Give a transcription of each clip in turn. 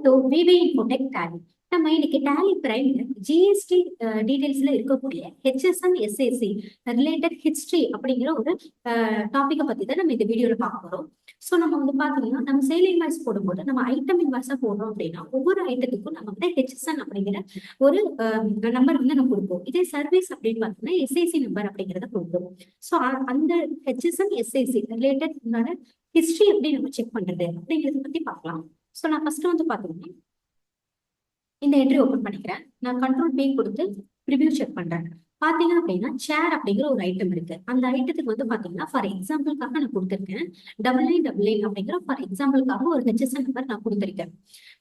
Welcome to VeeVee Infotech Tally. நம்ம இன்னைக்கு tally பிரைம்ல GST டீடைல்ஸ்ல இருக்கக்கூடிய HSN SAC ரிலேட்டட் ஹிஸ்டரி அப்படிங்கிற ஒரு டாபிக்கை பத்தி தான் நம்ம இந்த வீடியோல பார்க்க போறோம். ஸோ நம்ம வந்து பாத்தீங்கன்னா நம்ம சேல் இன்வாய்ஸ் போடும்போது நம்ம ஐட்டம் இன்வாய்ஸா போடுறோம் அப்படின்னா ஒவ்வொரு ஐட்டத்துக்கும் நம்ம வந்து HSN அப்படிங்கிற ஒரு நம்பர் வந்து நம்ம கொடுப்போம். இதே சர்வீஸ் அப்படின்னு பார்த்தோம்னா SAC நம்பர் அப்படிங்கிறத கொடுப்போம். ஸோ அந்த HSN SAC ரிலேட்டட் ஹிஸ்டரி எப்படி நம்ம செக் பண்றது அப்படிங்கிறத பத்தி பார்க்கலாம். ஸோ நான் ஃபர்ஸ்ட் வந்து பாத்தீங்கன்னா இந்த என்ட்ரி ஓபன் பண்ணிக்கிறேன். நான் கண்ட்ரோல் பே கொடுத்து ப்ரிவியூ செக் பண்றேன். பாத்தீங்க அப்படின்னா சேர் அப்படிங்கிற ஒரு ஐட்டம் இருக்கு. அந்த ஐட்டத்துக்கு வந்து பாத்தீங்கன்னா ஃபார் எக்ஸாம்பிளுக்காக நான் கொடுத்துருக்கேன் 9999 அப்படிங்கிற ஃபார் எக்ஸாம்பிளுக்காக ஒரு HSN நம்பர் நான் கொடுத்துருக்கேன்.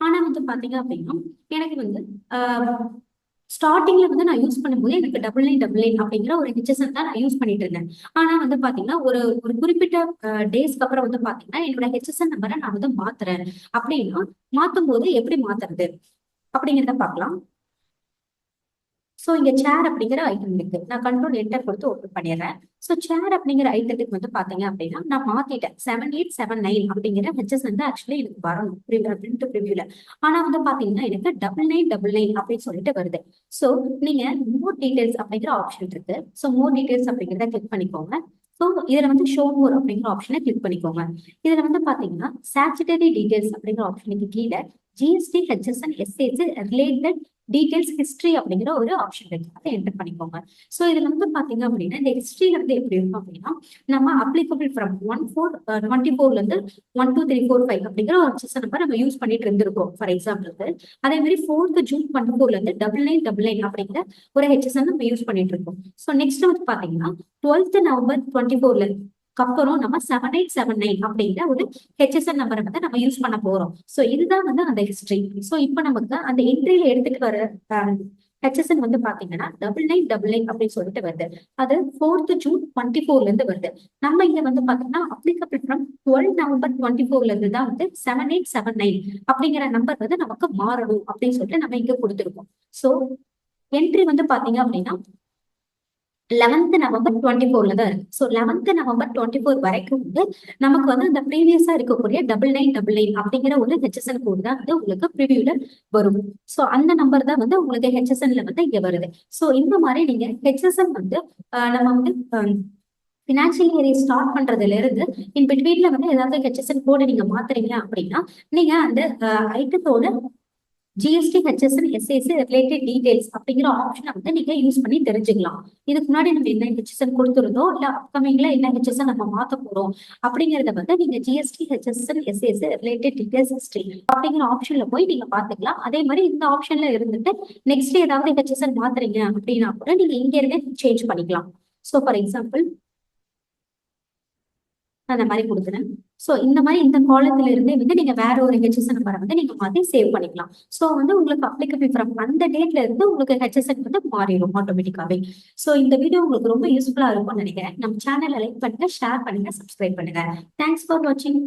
ஆனா வந்து பாத்தீங்க அப்படின்னா எனக்கு வந்து ஸ்டார்டிங்ல வந்து நான் யூஸ் பண்ணும்போது எனக்கு 9999 அப்படிங்கிற ஒரு HSN தான் நான் யூஸ் பண்ணிட்டு இருந்தேன். ஆனா வந்து பாத்தீங்கன்னா ஒரு குறிப்பிட்ட டேஸ்க்கு அப்புறம் வந்து பாத்தீங்கன்னா என்னோட HSN நம்பரை நான் வந்து மாத்துறேன். அப்படின்னா மாத்தும் போது எப்படி மாத்துறது அப்படிங்கிறத பார்க்கலாம். ஸோ இங்க சேர் அப்படிங்கிற ஐட்டம் இருக்கு. நான் கண்ட்ரோல் என்டர் கொடுத்து ஓப்பன் பண்ணிடுறேன். ஸோ சேர் அப்படிங்கிற ஐட்டத்துக்கு வந்து பாத்தீங்க அப்படின்னா நான் மாத்திட்டேன் 7879 அப்படிங்கிற HSN தான் ஆக்சுவலி எனக்கு வரணும் பிரிண்ட் ப்ரிவியூல. ஆனா வந்து பாத்தீங்கன்னா எனக்கு 9999 அப்படின்னு சொல்லிட்டு வருது. ஸோ நீங்க மோர் டீடைல்ஸ் அப்படிங்கிற ஆப்ஷன் இருக்கு. ஸோ மோர் டீடைல்ஸ் அப்படிங்கிறத கிளிக் பண்ணிக்கோங்க. ஸோ இதுல வந்து ஷோ மோர் அப்படிங்கிற ஆப்ஷனை கிளிக் பண்ணிக்கோங்க. இதுல வந்து பாத்தீங்கன்னா ஸ்டாச்சுட்டரி டீடைல்ஸ் அப்படிங்கிற ஆப்ஷனுக்கு கீழே GST HSN SAC related details history அப்படிங்கிற ஒரு ஆப்ஷன் இருக்கு. அதை என்டர் பண்ணிக்கோங்க. ஸோ இதுல வந்து பாத்தீங்க அப்படின்னா இந்த ஹிஸ்டரியில வந்து எப்படி இருக்கும் அப்படின்னா நம்ம அப்ளிகபிள் ஃப்ரம் 1/4/24 இருந்து 12345 அப்படிங்கிற ஒரு HSN நம்பர் நம்ம யூஸ் பண்ணிட்டு இருந்திருக்கோம் ஃபார் எக்ஸாம்பிளுக்கு. அதே மாதிரி 4th June 24 இருந்து 9999 அப்படிங்கிற ஒரு HSN நம்ம யூஸ் பண்ணிட்டு இருக்கோம். ஸோ நெக்ஸ்ட் வந்து பாத்தீங்கன்னா 12th November 24 அப்புறம் நம்ம 7879 அப்படிங்கிற ஒரு HSN நம்பரை வந்து நம்ம யூஸ் பண்ண போறோம். ஸோ இதுதான் வந்து அந்த ஹிஸ்டரி. ஸோ இப்போ நமக்கு அந்த என்ட்ரியில எடுத்துட்டு வர HSN வந்து பாத்தீங்கன்னா 9999 அப்படின்னு சொல்லிட்டு வருது. அது 4th June 24 இருந்து வருது. நம்ம இங்க வந்து பாத்தீங்கன்னா அப்ளிகபிள் ஃப்ரம் 12 November 24 இருந்து தான் வந்து 7879 அப்படிங்கிற நம்பர் வந்து நமக்கு மாறணும் அப்படின்னு சொல்லிட்டு நம்ம இங்க கொடுத்துருக்கோம். ஸோ என்ட்ரி வந்து பாத்தீங்க அப்படின்னா 11th November 24 தான் இருக்கு. ஸோ 11th November 24 வரைக்கும் வந்து நமக்கு வந்து அந்த ப்ரீவியஸா இருக்கக்கூடிய 9999 அப்படிங்கிற ஒரு HSN கோடு தான் வந்து உங்களுக்கு ப்ரிவியூல வரும். ஸோ அந்த நம்பர் தான் வந்து உங்களுக்கு HSNல வந்து இங்க வருது. ஸோ இந்த மாதிரி நீங்க HSN வந்து நம்ம வந்து பினான்சியல் இயர் ஸ்டார்ட் பண்றதுல இருந்து இன் பிட்வீன்ல வந்து ஏதாவது HSN கோடு நீங்க மாத்துறீங்க அப்படின்னா நீங்க அந்த ஐட்டத்தோட GST HSN SAC related details அப்படிங்கிற ஆப்ஷனை வந்து நீங்க யூஸ் பண்ணி தெரிஞ்சுக்கலாம். இதுக்கு முன்னாடி நம்ம என்ன HSN கொடுத்துருந்தோம் இல்ல அப்கமிங்ல என்ன HSN நம்ம மாத்த போறோம் அப்படிங்கறத வந்து நீங்க GST HSN SAC related details history அப்படிங்கிற ஆப்ஷன்ல போய் நீங்க பாத்துக்கலாம். அதே மாதிரி இந்த ஆப்ஷன்ல இருந்துட்டு நெக்ஸ்ட் ஏதாவது HSN மாத்துறீங்க அப்படின்னா கூட நீங்க இங்க இருந்தே சேஞ்ச் பண்ணிக்கலாம். ஸோ ஃபார் எக்ஸாம்பிள் அந்த மாதிரி கொடுக்குறேன். ஸோ இந்த மாதிரி இந்த காலத்துல இருந்தே வந்து நீங்க வேற ஒரு HSN நம்பரை வந்து நீங்க மாத்தி சேவ் பண்ணிக்கலாம். ஸோ வந்து உங்களுக்கு அப்ளிகபிள் ஃப்ரம் அந்த டேட்ல இருந்து உங்களுக்கு HSN வந்து மாறிடும் ஆட்டோமேட்டிக்காவே. ஸோ இந்த வீடியோ உங்களுக்கு ரொம்ப யூஸ்ஃபுல்லா இருக்கும்னு நினைக்கிறேன். நம்ம சேனலை லைக் பண்ணுங்க, ஷேர் பண்ணுங்க, சப்ஸ்கிரைப் பண்ணுங்க. தேங்க்ஸ் ஃபார் வாட்சிங்.